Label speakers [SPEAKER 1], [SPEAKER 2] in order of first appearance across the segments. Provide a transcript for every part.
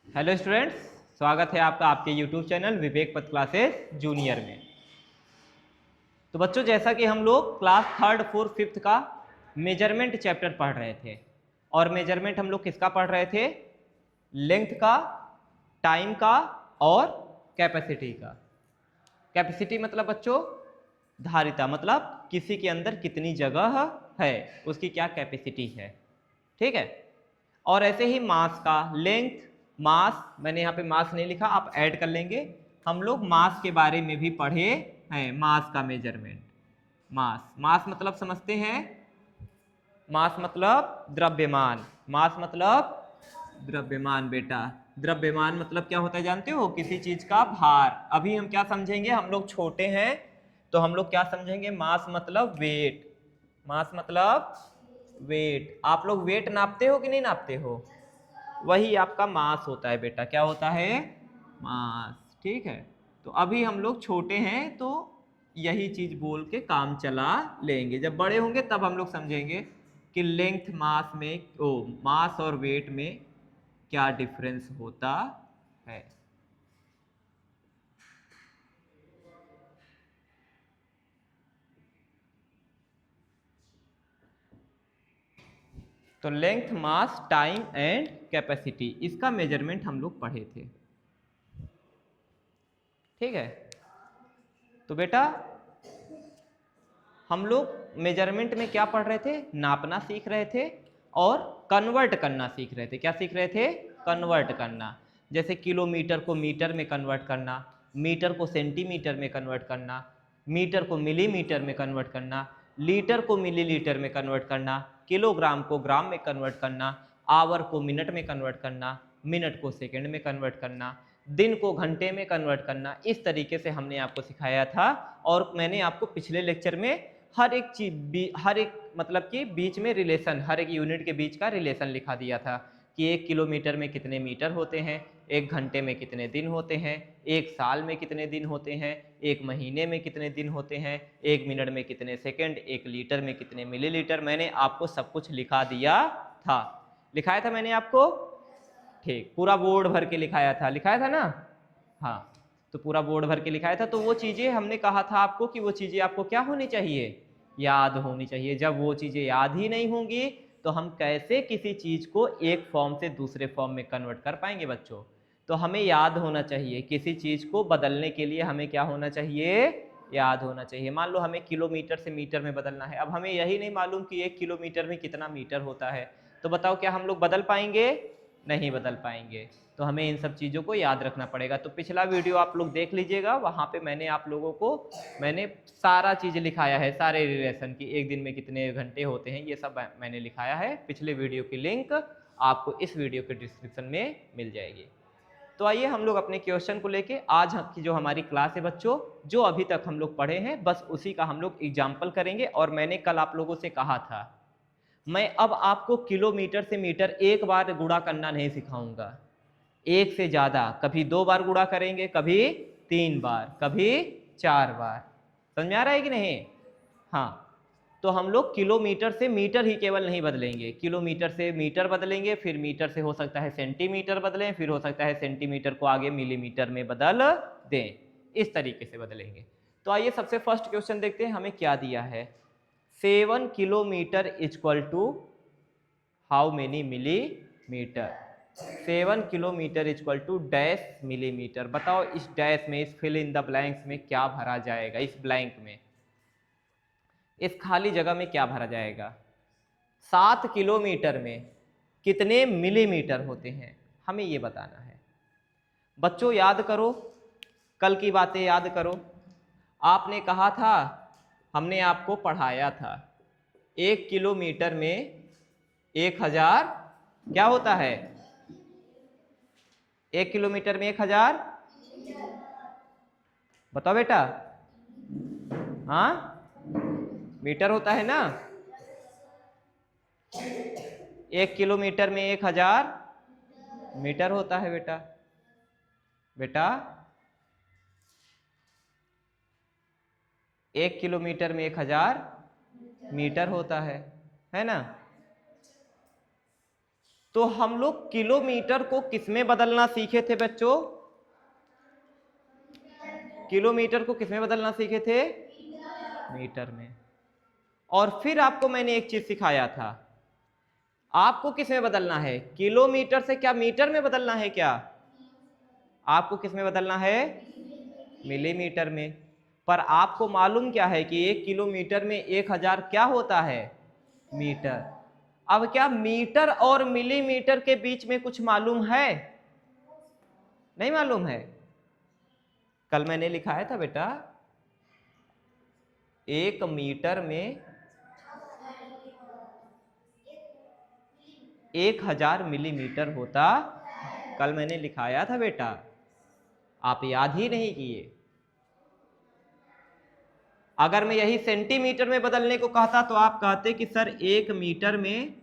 [SPEAKER 1] Hello students, स्वागत है आपका आपके यूट्यूब चैनल विवेक पथ क्लासेस जूनियर में। तो बच्चों, जैसा कि हम लोग क्लास थर्ड फोर्थ फिफ्थ का मेजरमेंट चैप्टर पढ़ रहे थे, और मेजरमेंट हम लोग किसका पढ़ रहे थे? लेंथ का, टाइम का और कैपेसिटी का। कैपेसिटी मतलब बच्चों धारिता, मतलब किसी के अंदर कितनी जगह है, उसकी क्या कैपेसिटी है। ठीक है। और ऐसे ही मास का, लेंथ, मास, मैंने यहाँ पे मास नहीं लिखा, आप ऐड कर लेंगे। हम लोग मास के बारे में भी पढ़े हैं, मास का मेजरमेंट। मास, मास मतलब समझते हैं? मास मतलब द्रव्यमान। मास मतलब द्रव्यमान बेटा। द्रव्यमान मतलब क्या होता है जानते हो? किसी चीज का भार। अभी हम क्या समझेंगे, हम लोग छोटे हैं तो हम लोग क्या समझेंगे? मास मतलब वेट। मास मतलब वेट। आप लोग वेट नापते हो कि नहीं नापते हो? वही आपका मास होता है बेटा। क्या होता है? मास। ठीक है। तो अभी हम लोग छोटे हैं तो यही चीज बोल के काम चला लेंगे। जब बड़े होंगे तब हम लोग समझेंगे कि लेंथ मास में, मास और वेट में क्या डिफरेंस होता है। तो length, mass, time and capacity, इसका मेजरमेंट हम लोग पढ़े थे। ठीक है। तो बेटा हम लोग मेजरमेंट में क्या पढ़ रहे थे? नापना सीख रहे थे और कन्वर्ट करना सीख रहे थे। क्या सीख रहे थे? कन्वर्ट करना। जैसे किलोमीटर को मीटर में कन्वर्ट करना, मीटर को सेंटीमीटर में कन्वर्ट करना, मीटर को मिलीमीटर में कन्वर्ट करना, लीटर को मिलीलीटर में कन्वर्ट करना, किलोग्राम को ग्राम में कन्वर्ट करना, आवर को मिनट में कन्वर्ट करना, मिनट को सेकंड में कन्वर्ट करना, दिन को घंटे में कन्वर्ट करना। इस तरीके से हमने आपको सिखाया था। और मैंने आपको पिछले लेक्चर में हर एक चीज, हर एक मतलब कि बीच में रिलेशन, हर एक यूनिट के बीच का रिलेशन लिखा दिया था कि 1 किलोमीटर में कितने मीटर होते हैं, 1 घंटे में कितने दिन होते हैं, 1 साल में कितने दिन होते हैं, 1 महीने में कितने दिन होते हैं, 1 मिनट में कितने सेकंड, 1 लीटर में कितने मिलीलीटर। मैंने आपको सब कुछ लिखा दिया था। लिखाया था मैंने आपको? ठीक, पूरा बोर्ड भर के लिखाया था, लिखाया था ना? हाँ। तो पूरा बोर्ड भर के लिखाया था। तो वो चीजें हमने कहा था आपको कि वो चीजें आपको क्या होनी चाहिए? याद होनी चाहिए। जब वो चीजें याद ही नहीं होंगी तो हम कैसे किसी चीज को एक फॉर्म से दूसरे फॉर्म में कन्वर्ट कर पाएंगे बच्चों? तो हमें याद होना चाहिए। किसी चीज को बदलने के लिए हमें क्या होना चाहिए? याद होना चाहिए। मान लो हमें किलोमीटर से मीटर में बदलना है, अब हमें यही नहीं मालूम कि 1 किलोमीटर में कितना मीटर होता है, तो बताओ क्या हम लोग बदल पाएंगे? नहीं बदल पाएंगे। तो हमें इन सब चीज़ों को याद रखना पड़ेगा। तो पिछला वीडियो आप लोग देख लीजिएगा, वहाँ पे मैंने आप लोगों को मैंने सारा चीज़ लिखाया है, सारे रिलेशन की, एक दिन में कितने घंटे होते हैं, ये सब मैंने लिखाया है। पिछले वीडियो की लिंक आपको इस वीडियो के डिस्क्रिप्शन में मिल जाएगी। तो आइए हम लोग अपने क्वेश्चन को लेके, आज की जो हमारी क्लास है बच्चों, जो अभी तक हम लोग पढ़े हैं बस उसी का हम लोग एग्जाम्पल करेंगे। और मैंने कल आप लोगों से कहा था, मैं अब आपको किलोमीटर से मीटर एक बार गुणा करना नहीं सिखाऊंगा, एक से ज्यादा, कभी 2 बार गुणा करेंगे, कभी 3 बार, कभी 4 बार। समझ में आ रहा है कि नहीं? हाँ। तो हम लोग किलोमीटर से मीटर ही केवल नहीं बदलेंगे, किलोमीटर से मीटर बदलेंगे, फिर मीटर से हो सकता है सेंटीमीटर बदलें, फिर हो सकता है सेंटीमीटर को आगे मिलीमीटर में बदल दें। इस तरीके से बदलेंगे। तो आइए सबसे फर्स्ट क्वेश्चन देखते हैं, हमें क्या दिया है। 7 kilometre equal to how many millimetre? 7 kilometre equal to dash millimetre. बताओ इस डैश में, इस फिल इन द ब्लैंक्स में क्या भरा जाएगा? इस ब्लैंक में, इस खाली जगह में क्या भरा जाएगा? 7 किलोमीटर में कितने मिलीमीटर होते हैं, हमें ये बताना है। बच्चों याद करो, कल की बातें याद करो। आपने कहा था, हमने आपको पढ़ाया था, 1 किलोमीटर में 1000 क्या होता है? 1 किलोमीटर में 1000, बताओ बेटा। हाँ, मीटर होता है ना? 1 किलोमीटर में 1000 मीटर होता है बेटा। बेटा 1 किलोमीटर में 1000 मीटर होता है ना? तो हम लोग किलोमीटर को किसमें बदलना सीखे थे बच्चों? किलोमीटर को किसमें बदलना सीखे थे? मीटर में। और फिर आपको मैंने एक चीज सिखाया था, आपको किसमें बदलना है? किलोमीटर से क्या मीटर में बदलना है क्या? आपको किसमें बदलना है? मिलीमीटर में। पर आपको मालूम क्या है कि 1 किलोमीटर में 1000 क्या होता है? मीटर। अब क्या मीटर और मिलीमीटर के बीच में कुछ मालूम है? नहीं मालूम है। कल मैंने लिखाया था बेटा, 1 मीटर में 1000 मिलीमीटर होता। कल मैंने लिखाया था बेटा, आप याद ही नहीं किए। अगर मैं यही सेंटीमीटर में बदलने को कहता तो आप कहते कि सर 1 मीटर में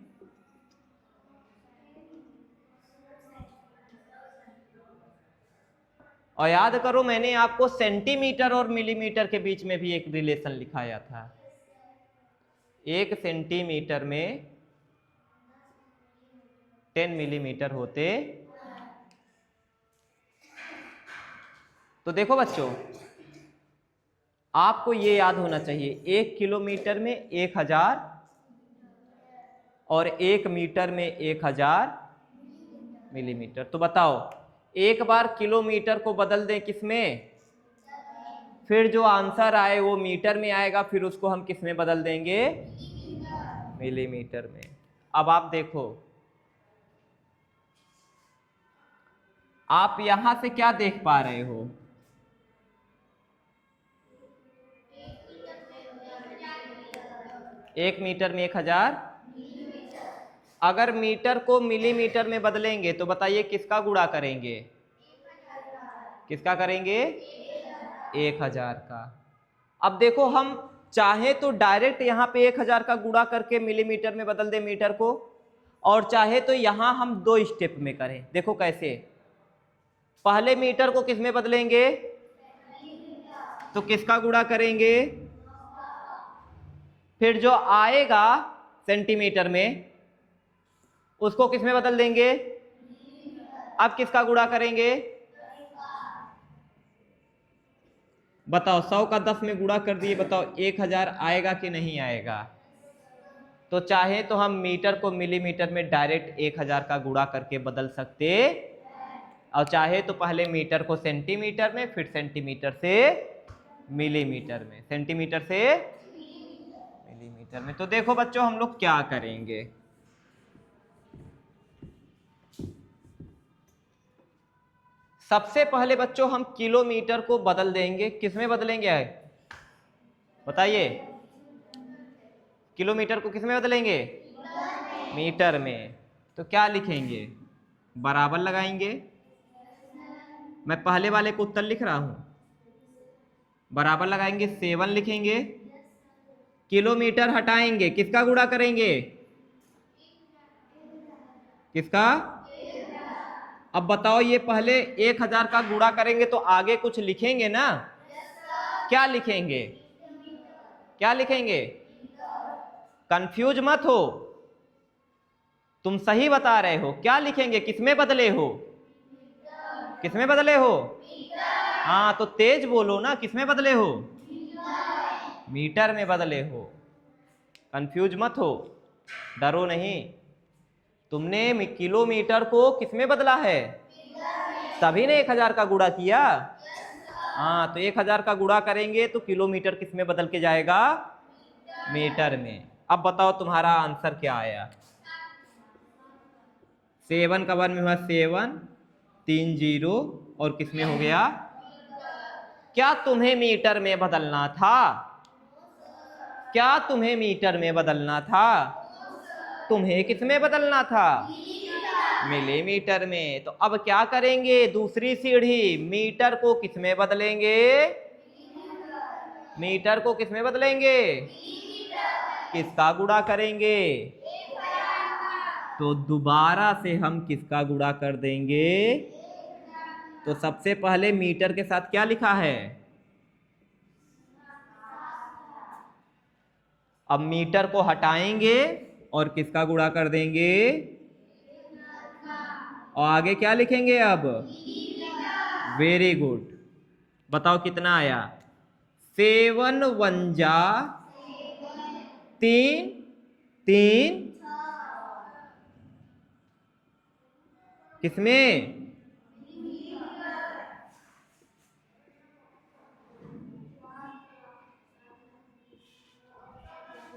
[SPEAKER 1] और याद करो मैंने आपको सेंटीमीटर और मिलीमीटर के बीच में भी एक रिलेशन लिखाया था। 1 सेंटीमीटर में 10 मिलीमीटर होते। तो देखो बच्चों, आपको ये याद होना चाहिए, 1 किलोमीटर में 1000 और 1 मीटर में 1000 मिलीमीटर। तो बताओ, एक बार किलोमीटर को बदल दें किसमें, फिर जो आंसर आए वो मीटर में आएगा, फिर उसको हम किसमें बदल देंगे? मिलीमीटर में। अब आप देखो, आप यहां से क्या देख पा रहे हो? एक मीटर में 1000। अगर मीटर को मिलीमीटर में बदलेंगे तो बताइए किसका गुणा करेंगे? किसका करेंगे? 1000 का। अब देखो, हम चाहे तो डायरेक्ट यहां पे 1000 का गुणा करके मिलीमीटर में बदल दे मीटर को, और चाहे तो यहां हम 2 स्टेप में करें। देखो कैसे, पहले मीटर को किसमें बदलेंगे? तो किसका गुणा करेंगे? फिर जो आएगा सेंटीमीटर में उसको किसमें बदल देंगे? अब किसका गुणा करेंगे? बताओ, 100 का 10 में गुणा कर दिए, बताओ 1000 आएगा कि नहीं आएगा? तो चाहे तो हम मीटर को मिलीमीटर में डायरेक्ट 1000 का गुणा करके बदल सकते, और चाहे तो पहले मीटर को सेंटीमीटर में, फिर सेंटीमीटर से मिलीमीटर में, सेंटीमीटर से मिलीमीटर में। तो देखो बच्चों, हम लोग क्या करेंगे, सबसे पहले बच्चों हम किलोमीटर को बदल देंगे। किसमें बदलेंगे बताइए? किलोमीटर को किसमें बदलेंगे? मीटर में। तो क्या लिखेंगे? बराबर लगाएंगे। मैं पहले वाले को उत्तर लिख रहा हूं, बराबर लगाएंगे, 7 लिखेंगे। किलोमीटर हटाएंगे, किसका गुणा करेंगे? किसका? अब बताओ, ये पहले 1000 का गुणा करेंगे तो आगे कुछ लिखेंगे ना? क्या लिखेंगे? क्या लिखेंगे? कंफ्यूज मत हो, तुम सही बता रहे हो। क्या लिखेंगे? किसमें बदले हो? किसमें बदले हो? हाँ, तो तेज बोलो ना, किसमें बदले हो? मीटर में बदले हो। कंफ्यूज मत हो, डरो नहीं। तुमने किलोमीटर को किसमें बदला है? तभी ने 1000 का गुणा किया। हाँ, तो 1000 का गुणा करेंगे तो किलोमीटर किसमें बदल के जाएगा? मीटर में। अब बताओ तुम्हारा आंसर क्या आया? 7 का वन में हुआ 7, 3 0, और किसमें हो गया? क्या तुम्हें मीटर में बदलना था? क्या तुम्हें मीटर में बदलना था? तुम्हें किसमें बदलना था? मिलीमीटर में। तो अब क्या करेंगे? दूसरी सीढ़ी, मीटर को किसमें बदलेंगे? मीटर को किसमें बदलेंगे? किसका गुणा करेंगे? तो दोबारा से हम किसका गुणा कर देंगे? तो सबसे पहले मीटर के साथ क्या लिखा है? अब मीटर को हटाएंगे और किसका गुणा कर देंगे? और आगे क्या लिखेंगे अब? Very good. बताओ कितना आया? 7 1 3 3 किसमें?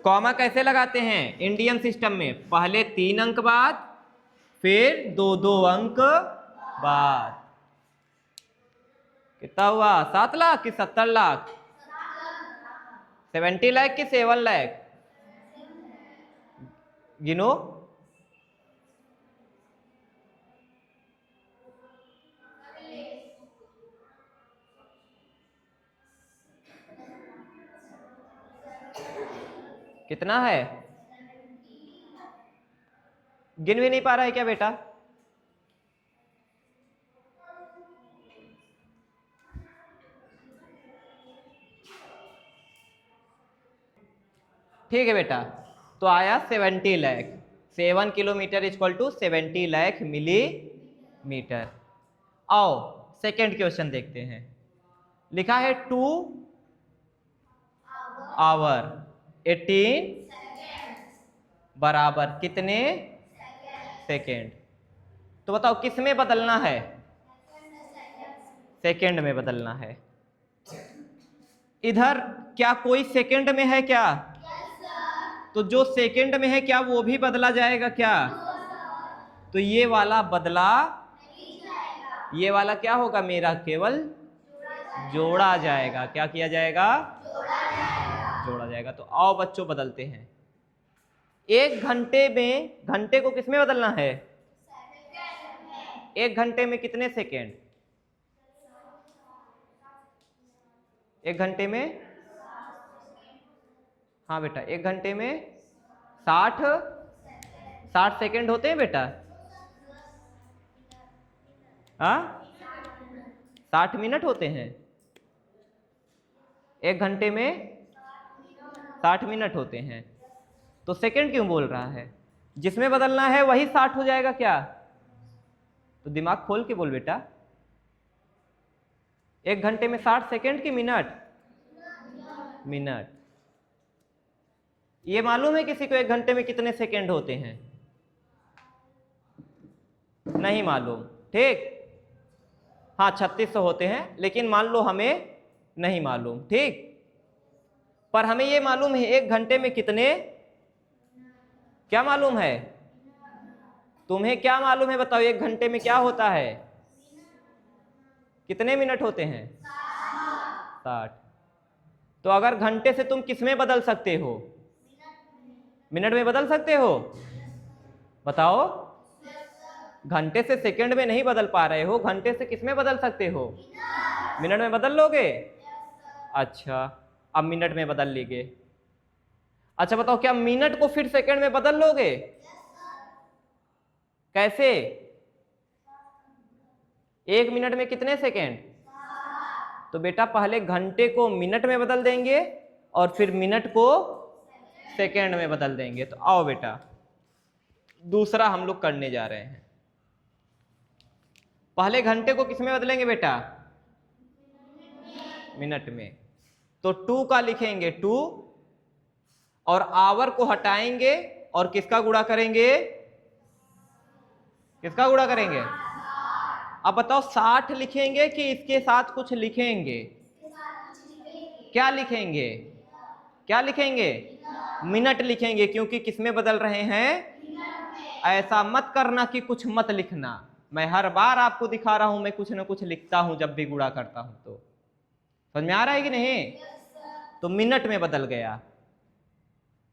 [SPEAKER 1] कॉमा कैसे लगाते हैं इंडियन सिस्टम में? पहले 3 अंक बाद, फिर 2 अंक बाद। कितना हुआ? 7 लाख कि 70 लाख? 70 लाख कि 7 लाख? गिनो। कितना है? गिन भी नहीं पा रहा है क्या बेटा? ठीक है बेटा, तो आया 70 lakh. 7 kilometre equal to 70 lakh millimetre. आओ सेकेंड क्वेश्चन देखते हैं। लिखा है 2 आवर 18 बराबर कितने सेकेंड? तो बताओ किस में बदलना है? सेकेंड में बदलना है। इधर क्या कोई सेकेंड में है क्या? तो जो सेकेंड में है क्या वो भी बदला जाएगा क्या? तो ये वाला बदला, ये वाला क्या होगा मेरा? केवल जोड़ा जाएगा। क्या किया जाएगा? जोड़ा जाएगा। तो आओ बच्चों बदलते हैं। 1 घंटे में, घंटे को किस में बदलना है? 1 घंटे में कितने सेकेंड? 1 घंटे में, हाँ बेटा 1 घंटे में 60 सेकेंड होते हैं बेटा। हाँ 60 मिनट होते हैं। 1 घंटे में 60 मिनट होते हैं। तो सेकेंड क्यों बोल रहा है? जिसमें बदलना है वही 60 हो जाएगा क्या? तो दिमाग खोल के बोल बेटा। 1 घंटे में 60 सेकेंड की मिनट? मिनट। ये मालूम है किसी को 1 घंटे में कितने सेकेंड होते हैं? नहीं मालूम। ठीक, हाँ 3600 होते हैं, लेकिन मान लो हमें नहीं मालूम। ठीक, पर हमें ये मालूम है 1 घंटे में कितने। क्या मालूम है? तुम्हें क्या मालूम है बताओ? 1 घंटे में क्या होता है? कितने मिनट होते हैं? 60। तो अगर घंटे से तुम किस में बदल सकते हो? मिनट में बदल सकते हो? बताओ। घंटे से सेकंड में नहीं बदल पा रहे हो, घंटे से किस में बदल सकते हो? मिनट में बदल लोगे? अच्छा, अब मिनट में बदल लीजिए। अच्छा बताओ, क्या मिनट को फिर सेकंड में बदल लोगे? कैसे? 1 मिनट में कितने सेकंड? तो बेटा पहले घंटे को मिनट में बदल देंगे और फिर मिनट को सेकंड में बदल देंगे। तो आओ बेटा दूसरा हम लोग करने जा रहे हैं। पहले घंटे को किस में बदलेंगे बेटा? मिनट में। तो 2 का लिखेंगे 2 और आवर को हटाएंगे और किसका गुणा करेंगे? किसका गुणा करेंगे? अब बताओ 60 लिखेंगे कि इसके साथ कुछ लिखेंगे? क्या लिखेंगे? क्या लिखेंगे? मिनट लिखेंगे, क्योंकि किस में बदल रहे हैं? ऐसा मत करना कि कुछ मत लिखना। मैं हर बार आपको दिखा रहा हूं, मैं कुछ ना कुछ लिखता हूं जब भी गुणा करता हूं। तो समझ में आ रहा है कि नहीं? तो मिनट में बदल गया,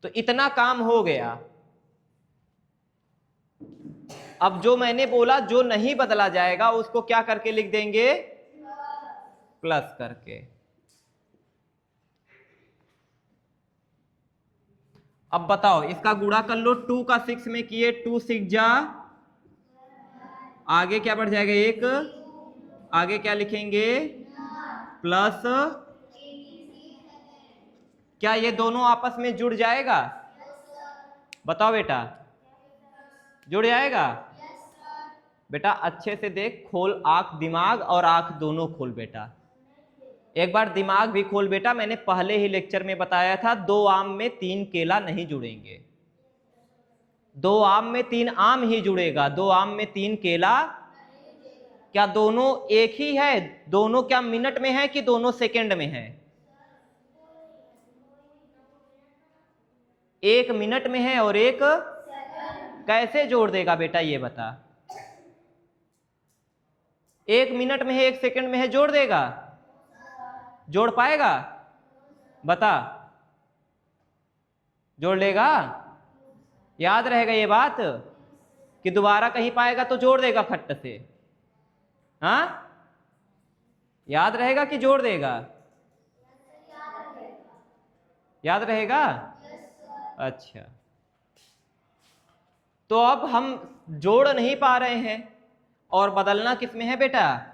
[SPEAKER 1] तो इतना काम हो गया। अब जो मैंने बोला जो नहीं बदला जाएगा उसको क्या करके लिख देंगे? प्लस करके। अब बताओ इसका गुणा कर लो। 2 का 6 में किए, 2 6 जा, आगे क्या बढ़ जाएगा? 1, आगे क्या लिखेंगे? प्लस। क्या ये दोनों आपस में जुड़ जाएगा? बताओ बेटा, जुड़ जाएगा? बेटा अच्छे से देख, खोल आंख, दिमाग और आंख दोनों खोल बेटा। एक बार दिमाग भी खोल बेटा, मैंने पहले ही लेक्चर में बताया था 2 आम में 3 केला नहीं जुड़ेंगे। 2 आम में 3 आम ही जुड़ेगा, 2 आम में 3 केला। क्या दोनों एक ही है? दोनों क्या मिनट में है कि दोनों सेकंड में है? 1 मिनट में है और 1 कैसे जोड़ देगा बेटा ये बता? 1 मिनट में है 1 सेकंड में है, जोड़ देगा? जोड़ पाएगा? बता, जोड़ लेगा? याद रहेगा ये बात कि दोबारा कहीं पाएगा तो जोड़ देगा फट से? हाँ, याद रहेगा कि जोड़ देगा? याद रहेगा? अच्छा, तो अब हम जोड़ नहीं पा रहे हैं और बदलना किस में है बेटा?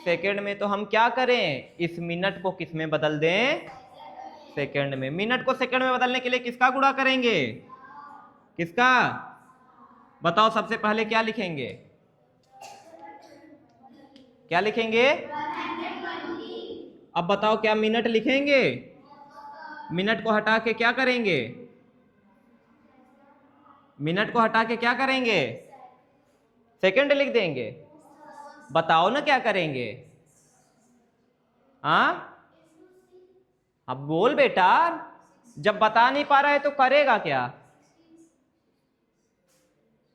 [SPEAKER 1] सेकंड में। तो हम क्या करें, इस मिनट को किस में बदल दें? सेकंड में। मिनट को सेकंड में बदलने के लिए किसका गुणा करेंगे? किसका? बताओ, सबसे पहले क्या लिखेंगे? क्या लिखेंगे? अब बताओ, क्या मिनट लिखेंगे? मिनट को हटा के क्या करेंगे? मिनट को हटा के क्या करेंगे? सेकंड लिख देंगे। बताओ ना क्या करेंगे? हाँ, अब बोल बेटा, जब बता नहीं पा रहा है तो करेगा क्या?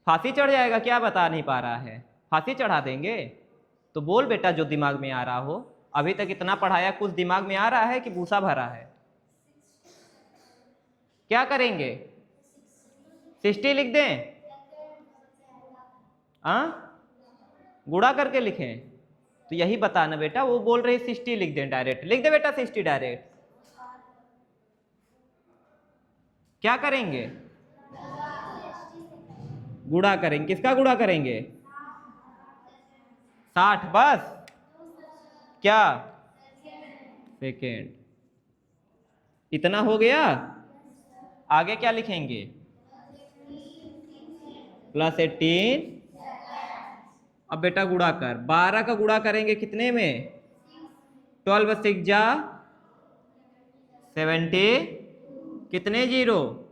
[SPEAKER 1] फांसी चढ़ जाएगा क्या? बता नहीं पा रहा है, फांसी चढ़ा देंगे? तो बोल बेटा जो दिमाग में आ रहा हो। अभी तक इतना पढ़ाया, कुछ दिमाग में आ रहा है कि भूसा भरा है? क्या करेंगे? 60 लिख दें? हाँ, गुणा करके लिखें? तो यही बताना बेटा, वो बोल रहे 60 लिख दें डायरेक्ट। लिख दे बेटा 60 डायरेक्ट। क्या करेंगे? गुणा करेंगे। किसका गुणा करेंगे? 60 बस? क्या? सेकेंड। इतना हो गया? आगे क्या लिखेंगे? +18। अब बेटा गुणा कर, 12 का गुणा करेंगे कितने में? 12 6 जा 70, कितने जीरो?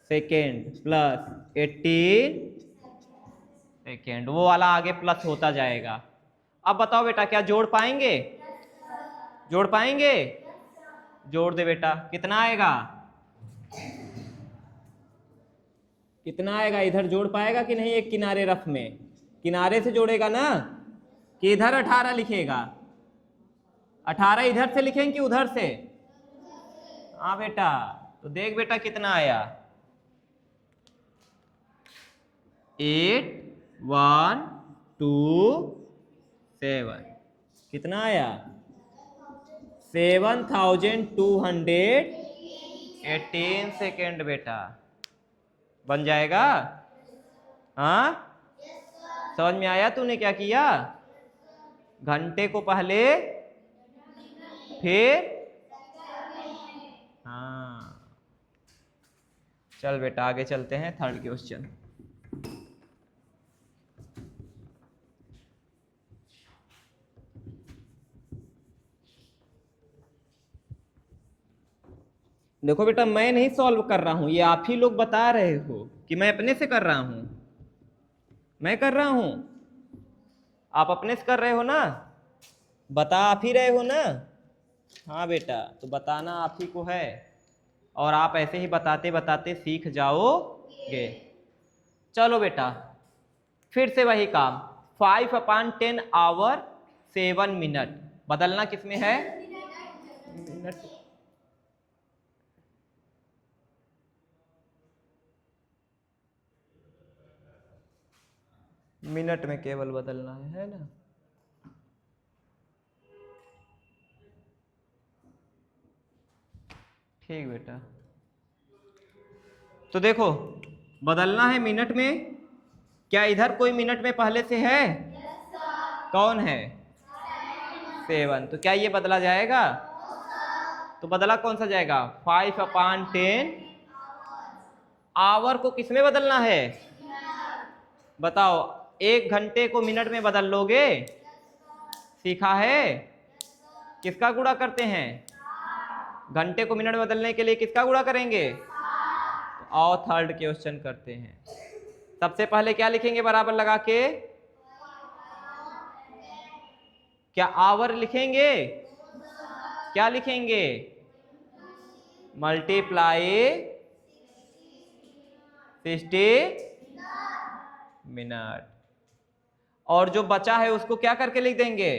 [SPEAKER 1] Second +18 second. वो वाला आगे प्लस होता जाएगा। अब बताओ बेटा, क्या जोड़ पाएंगे? जोड़ पाएंगे? जोड़ दे बेटा। कितना आएगा? कितना आएगा? इधर जोड़ पाएगा कि नहीं? एक किनारे रफ में, किनारे से जोड़ेगा ना कि इधर 18 लिखेगा? 18 इधर से लिखेंगे कि उधर से? हाँ बेटा, तो देख बेटा कितना आया? 8 1 2 7। कितना आया? 7218 सेकेंड बेटा। बन जाएगा? हाँ, समझ में आया? तूने क्या किया? घंटे को पहले, फिर हाँ। चल बेटा आगे चलते हैं, थर्ड क्वेश्चन। देखो बेटा, मैं नहीं सॉल्व कर रहा हूं, ये आप ही लोग बता रहे हो कि मैं अपने से कर रहा हूं। मैं कर रहा हूं, आप अपने से कर रहे हो ना? बता आप ही रहे हो ना? हाँ बेटा, तो बताना आप ही को है, और आप ऐसे ही बताते बताते सीख जाओगे। चलो बेटा, फिर से वही काम। 5/10 आवर 7 मिनट। बदलना किसमें है? मिनट। मिनट में केवल बदलना है ना? ठीक बेटा, तो देखो बदलना है मिनट में। क्या इधर कोई मिनट में पहले से है? कौन है? 7। तो क्या ये बदला जाएगा? तो बदला कौन सा जाएगा? 5/10 आवर को किसमें बदलना है? बताओ 1 घंटे को मिनट में बदल लोगे? सीखा है? किसका गुणा करते हैं? घंटे को मिनट में बदलने के लिए किसका गुणा करेंगे? तो आओ थर्ड क्वेश्चन करते हैं। सबसे पहले क्या लिखेंगे बराबर लगा के? क्या आवर लिखेंगे? क्या लिखेंगे? Multiply 60 minute. और जो बचा है उसको क्या करके लिख देंगे?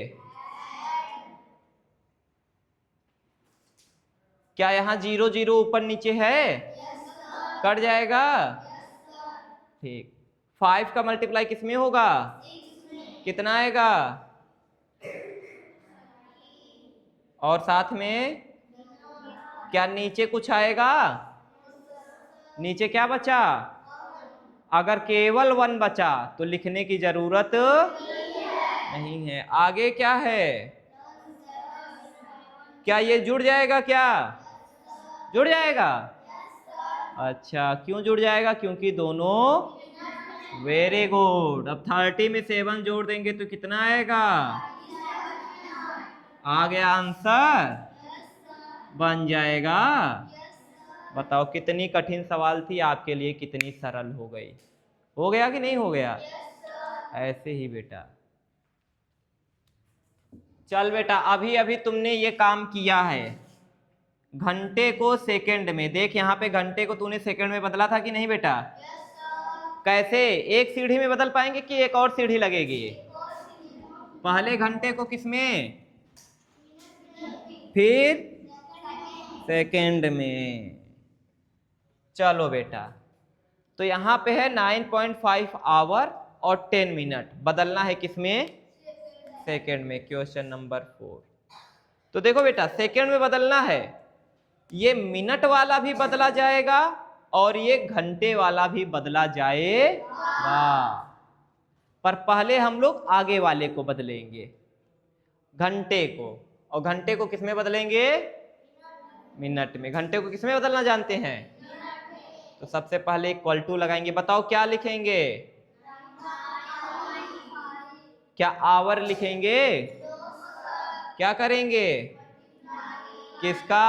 [SPEAKER 1] क्या यहां 0 0 ऊपर नीचे है? कट जाएगा? ठीक। 5 का मल्टीप्लाई किसमें होगा? कितना आएगा? और साथ में क्या नीचे कुछ आएगा? नीचे क्या बचा? अगर केवल 1 बचा तो लिखने की जरूरत नहीं है। आगे क्या है? क्या ये जुड़ जाएगा? क्या जुड़ जाएगा? अच्छा, क्यों जुड़ जाएगा? क्योंकि दोनों, वेरी गुड। अब 30 में 7 जोड़ देंगे तो कितना आएगा? आ गया आंसर? बन जाएगा? बताओ कितनी कठिन सवाल थी, आपके लिए कितनी सरल हो गई। हो गया कि नहीं हो गया? ऐसे ही बेटा। चल बेटा, अभी अभी तुमने ये काम किया है, घंटे को सेकंड में। देख यहाँ पे घंटे को तूने सेकंड में बदला था कि नहीं बेटा? कैसे? एक सीढ़ी में बदल पाएंगे कि एक और सीढ़ी लगेगी? पहले घंटे को किसमें, फिर सेकंड में। चलो बेटा, तो यहाँ पे है 9.5 आवर और 10 मिनट, बदलना है किसमें? सेकंड में। Question number 4। तो देखो बेटा, सेकंड में बदलना है, ये मिनट वाला भी बदला जाएगा और ये घंटे वाला भी बदला जाएगा, पर पहले हम लोग आगे वाले को बदलेंगे, घंटे को। और घंटे को किसमें बदलेंगे? मिनट में। घंटे को किसमें बदलना जानते हैं? तो सबसे पहले इक्वल टू लगाएंगे। बताओ क्या लिखेंगे? क्या आवर लिखेंगे? क्या करेंगे? किसका?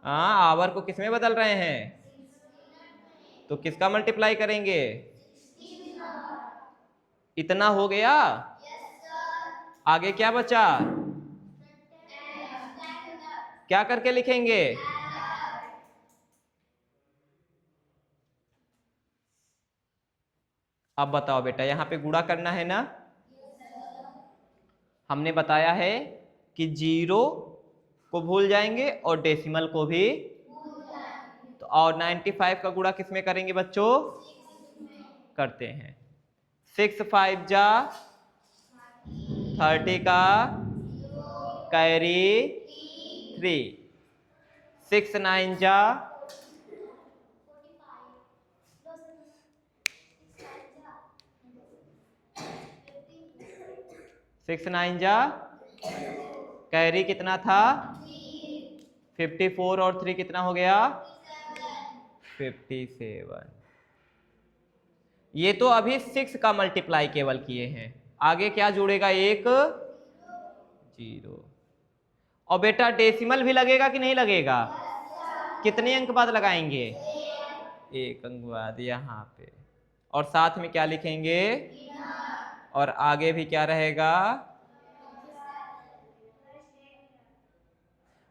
[SPEAKER 1] हाँ, आवर को किसमें बदल रहे हैं? तो किसका मल्टीप्लाई करेंगे? इतना हो गया? आगे क्या बचा? क्या करके लिखेंगे? अब बताओ बेटा, यहां पे गुणा करना है ना? हमने बताया है कि 0 को भूल जाएंगे और डेसिमल को भी। तो और 95 का गुणा किसमें करेंगे बच्चों? करते हैं। 6 5 जा 30 का कैरी 3, 6 9 जा 6 9 जा कैरी कितना था? 54 और 3 कितना हो गया? 57। ये तो अभी 6 का मल्टीप्लाई केवल किए हैं, आगे क्या जुड़ेगा? एक 0। और बेटा डेसिमल भी लगेगा कि नहीं लगेगा? कितने अंक बाद लगाएंगे? 1 अंक बाद यहाँ पे। और साथ में क्या लिखेंगे? और आगे भी क्या रहेगा?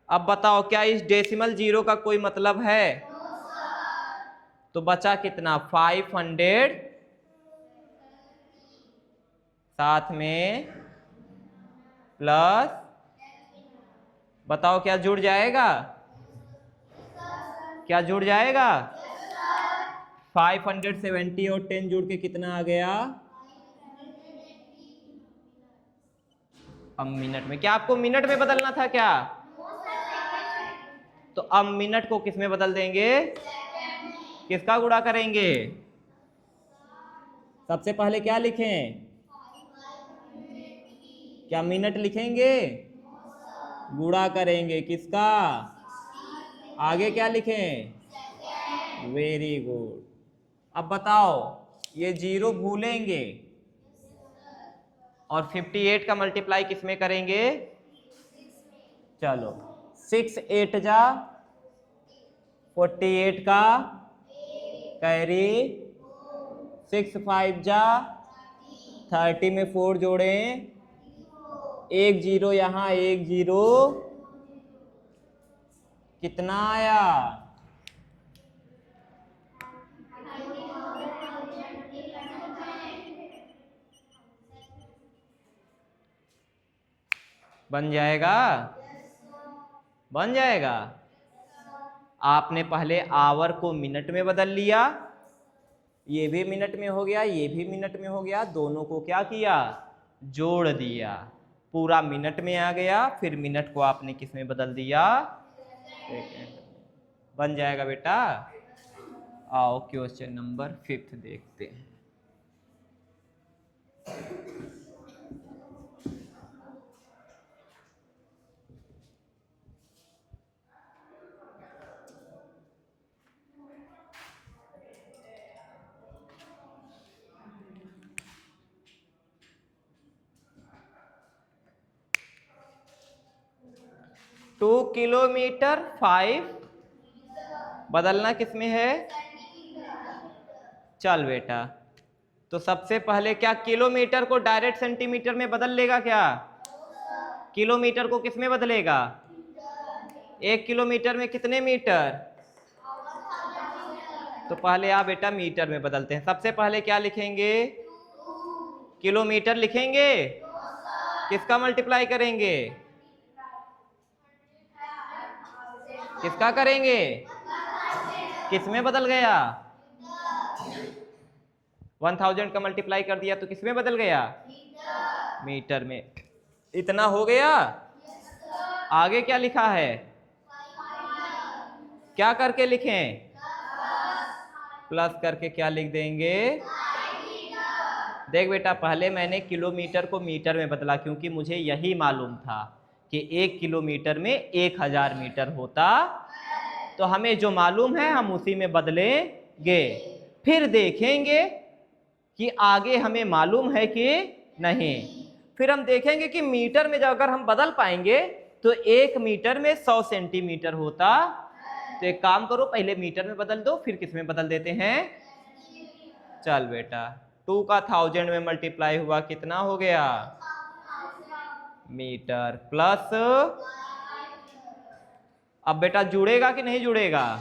[SPEAKER 1] अब बताओ, क्या इस डेसिमल 0 का कोई मतलब है? तो बचा कितना? 500, साथ में प्लस, बताओ क्या जुड़ जाएगा? क्या जुड़ जाएगा? 570 और 10 जुड़ के कितना आ गया? अब मिनट में। क्या आपको मिनट में बदलना था क्या? तो अब मिनट को किस में बदल देंगे? किसका गुणा करेंगे? सबसे पहले क्या लिखें? क्या मिनट लिखेंगे? गुणा करेंगे किसका? आगे क्या लिखें? Very good. अब बताओ, ये 0 भूलेंगे और 58 का मल्टीप्लाई किसमें करेंगे? चलो 6 8 जा 48 का कैरी, 6 5 जा 30 में 4 जोड़ें, 1 0 यहाँ 1 0, कितना आया? बन जाएगा? बन जाएगा। आपने पहले आवर को मिनट में बदल लिया, ये भी मिनट में हो गया, ये भी मिनट में हो गया, दोनों को क्या किया? जोड़ दिया, पूरा मिनट में आ गया। फिर मिनट को आपने किस में बदल दिया? सेकेंड। बन जाएगा बेटा। आओ क्वेश्चन नंबर 5 देखते हैं। टू किलोमीटर 5 बदलना किसमें है? चल बेटा, तो सबसे पहले क्या किलोमीटर को डायरेक्ट सेंटीमीटर में बदल लेगा क्या? किलोमीटर को किस में बदलेगा? 1 किलोमीटर में कितने मीटर? तो पहले आप बेटा मीटर में बदलते हैं। सबसे पहले क्या लिखेंगे? किलोमीटर लिखेंगे। किसका मल्टीप्लाई करेंगे? किसका करेंगे? किस में बदल गया? 1000 का मल्टीप्लाई कर दिया तो किस में बदल गया? मीटर में। इतना हो गया। आगे क्या लिखा है? क्या करके लिखें? प्लस करके क्या लिख देंगे? देख बेटा, पहले मैंने किलोमीटर को मीटर में बदला क्योंकि मुझे यही मालूम था कि 1 किलोमीटर में 1000 मीटर होता, तो हमें जो मालूम है हम उसी में बदलेंगे। फिर देखेंगे कि आगे हमें मालूम है कि नहीं। फिर हम देखेंगे कि मीटर में जब अगर हम बदल पाएंगे तो 1 मीटर में 100 सेंटीमीटर होता। तो एक काम करो, पहले मीटर में बदल दो, फिर किस में बदल देते हैं? चल बेटा, 2 का 1000 में मल्टीप्लाई हुआ, कितना हो गया? Metre plus. अब बेटा जुड़ेगा कि नहीं जुड़ेगा?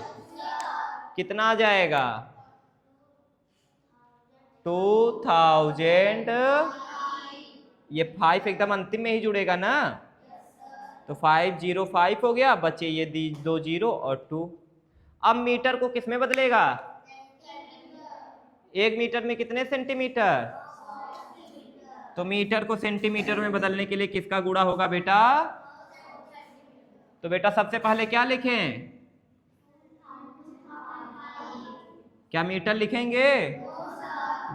[SPEAKER 1] कितना आ जाएगा? 2000। ये 5 एकदम अंतिम में ही जुड़ेगा ना, तो 505 हो गया, बचे ये 2 0 और 2। अब मीटर को किस में बदलेगा? 1 मीटर में कितने सेंटीमीटर? तो मीटर को सेंटीमीटर में बदलने के लिए किसका गुणा होगा बेटा? तो बेटा सबसे पहले क्या लिखें? क्या मीटर लिखेंगे?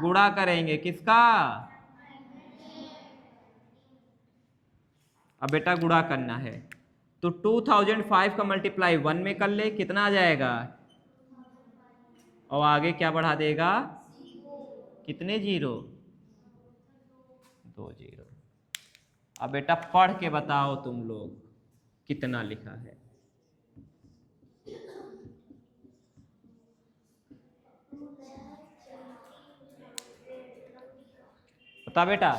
[SPEAKER 1] गुणा करेंगे किसका? अब बेटा गुणा करना है तो 2005 का मल्टीप्लाई 1 में कर ले, कितना आ जाएगा? और आगे क्या बढ़ा देगा? कितने जीरो? 2 0। अब बेटा पढ़ के बताओ तुम लोग कितना लिखा है। बता बेटा।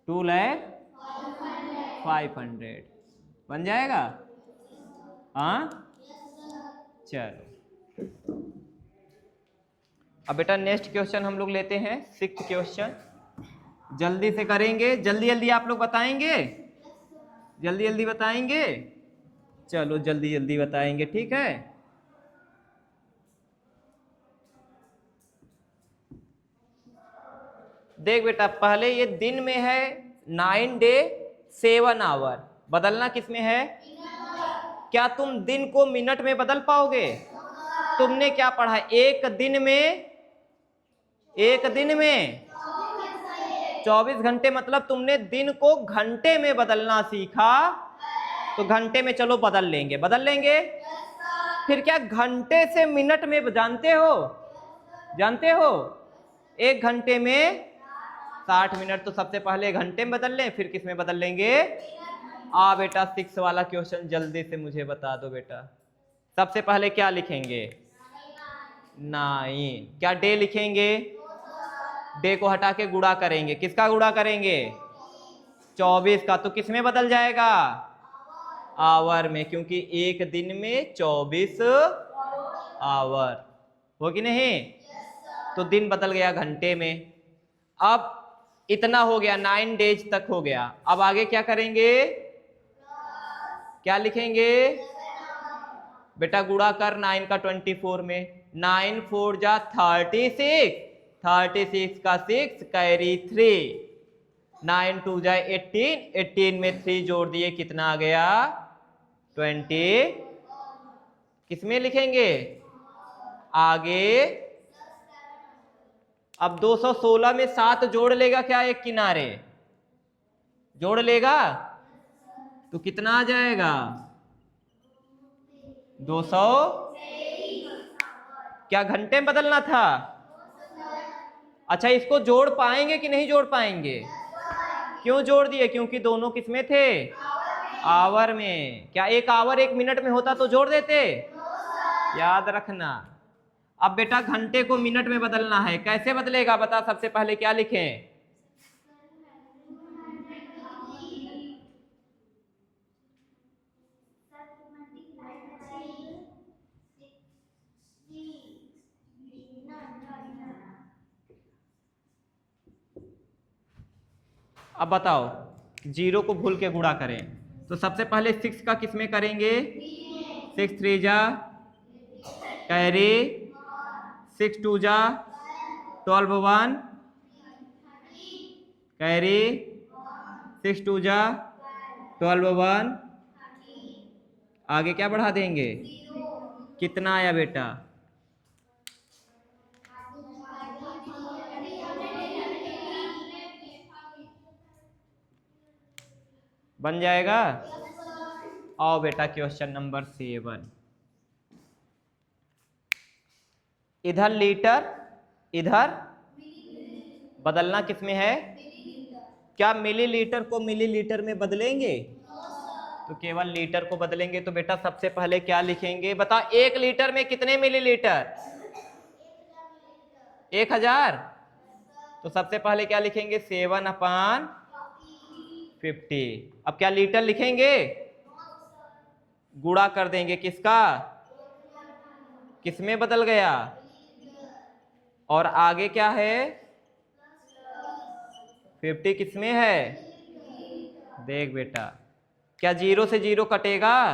[SPEAKER 1] 2,500,000 बन जाएगा? हाँ चलो। अब बेटा नेक्स्ट क्वेश्चन हम लोग लेते हैं, 6th क्वेश्चन। जल्दी से करेंगे, जल्दी जल्दी आप लोग बताएंगे, जल्दी जल्दी बताएंगे। चलो जल्दी जल्दी बताएंगे, ठीक है। देख बेटा, पहले ये दिन में है 9 डे 7 आवर, बदलना किसमें है? क्या तुम दिन को मिनट में बदल पाओगे? तुमने क्या पढ़ा? एक दिन में 24 घंटे, मतलब तुमने दिन को घंटे में बदलना सीखा। तो घंटे में चलो बदल लेंगे, बदल लेंगे। फिर क्या घंटे से मिनट में जानते हो? जानते हो? 1 घंटे में 60 मिनट। तो सबसे पहले घंटे में बदल लें, फिर किस में बदल लेंगे? बेटा 6 वाला क्वेश्चन जल्दी से मुझे बता दो बेटा। सबसे पहले क्या लिखेंगे? 9। क्या डे लिखेंगे? डे को हटा के गुणा करेंगे। किसका गुणा करेंगे? 24 का। तो किस में बदल जाएगा? आवर में, क्योंकि एक दिन में 24 आवर, हो कि नहीं? तो दिन बदल गया घंटे में। अब इतना हो गया, 9 डेज तक हो गया। अब आगे क्या करेंगे? क्या लिखेंगे? बेटा गुणा कर 9 का 24 में। 9 4 जा 36, 36 का 6 कैरी 3, 9 2 जा 18, 18 में 3 जोड़ दिए, कितना आ गया? 20। किसमें लिखेंगे? आगे अब 216 में 7 जोड़ लेगा क्या? एक किनारे जोड़ लेगा तो कितना आ जाएगा? 200। क्या घंटे में बदलना था? अच्छा, इसको जोड़ पाएंगे कि नहीं जोड़ पाएंगे? क्यों जोड़ दिए? क्योंकि दोनों किसमें थे? आवर में। क्या एक आवर 1 मिनट में होता तो जोड़ देते? याद रखना। अब बेटा घंटे को मिनट में बदलना है, कैसे बदलेगा बता? सबसे पहले क्या लिखें? अब बताओ, 0 को भूल के गुणा करें। तो सबसे पहले 6 का किसमें करेंगे? 6 3 जा कैरी, 6 2 जा 12 1 कैरी, 6 2 जा 12 1। आगे क्या बढ़ा देंगे? कितना आया बेटा? बन जाएगा। आओ बेटा क्वेश्चन नंबर 7। इधर लीटर, इधर बदलना किसमें है? क्या मिलीलीटर को मिलीलीटर में बदलेंगे? तो केवल लीटर को बदलेंगे। तो बेटा सबसे पहले क्या लिखेंगे बता? 1 लीटर में कितने मिलीलीटर? 1000। तो सबसे पहले क्या लिखेंगे? 7/50। अब क्या लीटर लिखेंगे? गुणा कर देंगे। किसका? किसमें बदल गया? और आगे क्या है? 50 किसमें है? देख बेटा, क्या 0 से 0 कटेगा?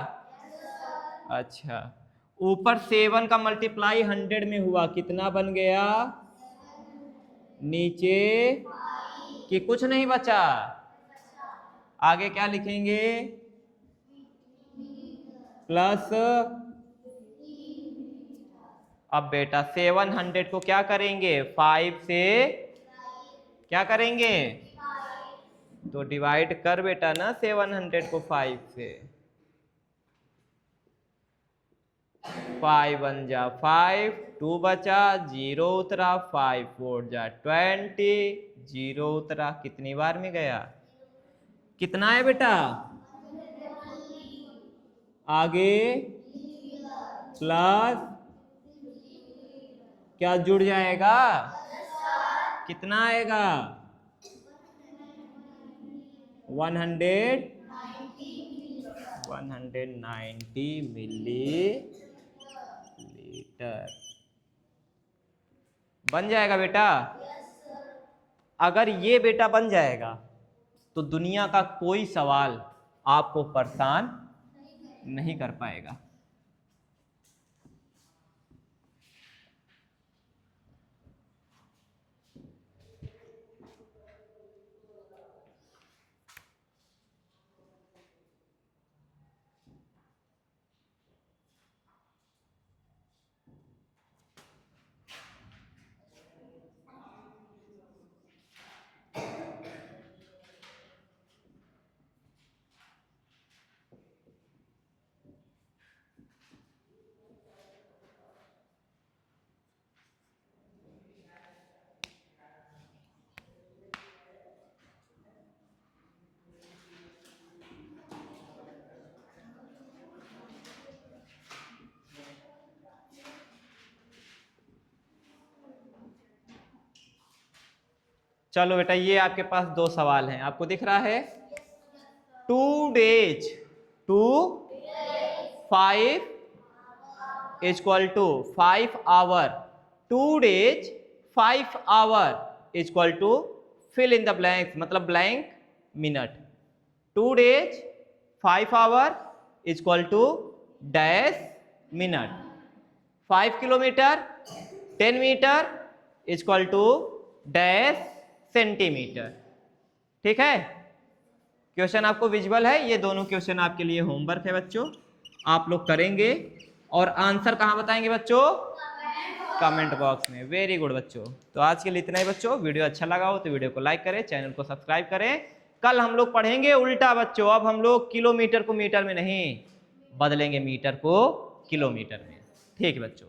[SPEAKER 1] अच्छा, ऊपर 7 का मल्टीप्लाई 100 में हुआ, कितना बन गया? नीचे कि कुछ नहीं बचा? आगे क्या लिखेंगे? प्लस। अब बेटा 700 को क्या करेंगे? 5 से क्या करेंगे? तो डिवाइड कर बेटा ना 700 को 5 से। 5 1 जा 5, 2 बचा, 0 उतरा, 5 4 जा 20, 0 उतरा, कितनी बार में गया? कितना है बेटा? आगे प्लस क्या जुड़ जाएगा? कितना आएगा? 190 मिलीलीटर बन जाएगा बेटा। अगर ये बेटा बन जाएगा तो दुनिया का कोई सवाल आपको परेशान नहीं कर पाएगा। चलो बेटा, ये आपके पास 2 सवाल हैं, आपको दिख रहा है। 2 days to 5 equal to 5 hour, 2 days 5 hour equal to fill in the blank, मतलब blank minute. 2 days 5 hour equal to dash minute. 5 kilometre 10 metre equal to dash centimetre. ठीक है, क्वेश्चन आपको विजुअल है, ये दोनों क्वेश्चन आपके लिए होमवर्क है बच्चों, आप लोग करेंगे और आंसर कहाँ बताएंगे बच्चों? कमेंट बॉक्स में। वेरी गुड बच्चों। तो आज के लिए इतना ही बच्चों, वीडियो अच्छा लगा हो तो वीडियो को लाइक करें, चैनल को सब्सक्राइब करें। कल हम लोग पढ़ेंगे उल्टा बच्चों, अब हम लोग किलोमीटर को मीटर में नहीं बदलेंगे, मीटर को किलोमीटर में। ठीक है बच्चों।